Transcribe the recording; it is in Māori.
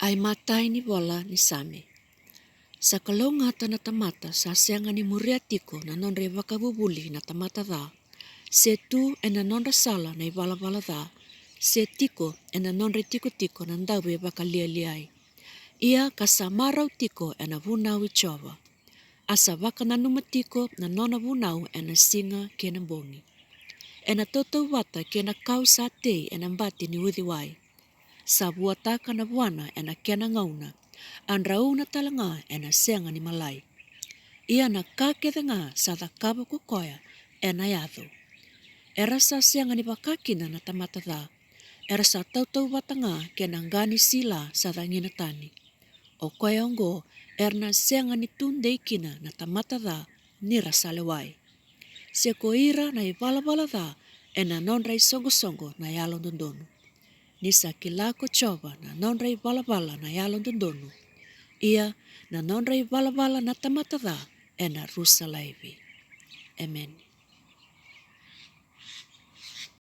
Ai matai ni bola ni same. Sa kalau ngata na tamata sa sianga ni muria tiko na nonre wakabubuli na tamata da. Se tu e na nonra sala na iwala da. Se tiko e na nonre tiko na ndawe wakalialiai. Ia kasamarau tiko e na vunau i chova. Asa waka na numatiko na nona vunau e na singa ke na bongi. E na toto wata ke na kau sa tei e na mbati ni udhiwai. Sa buataka na buana e na kena ngauna. An rauna talanga e na senga ni malai. Ia na kaketha ngā sa da kaba kukoya e na yatho. E rasa senga ni wakakina na tamata da. E rasa tautau wata ngā ke na ngani sila sa da ngina tani. O koe ongo e na senga ni tundeikina na tamata da ni rasa lewai. Se ko ira na i wala da e na nonra i songo na yalo dondonu. Nisa ki lako chova na nonra i wala na yalo dondonu. Ia na nonra i wala na tamata da e na rusa laivi. Amen.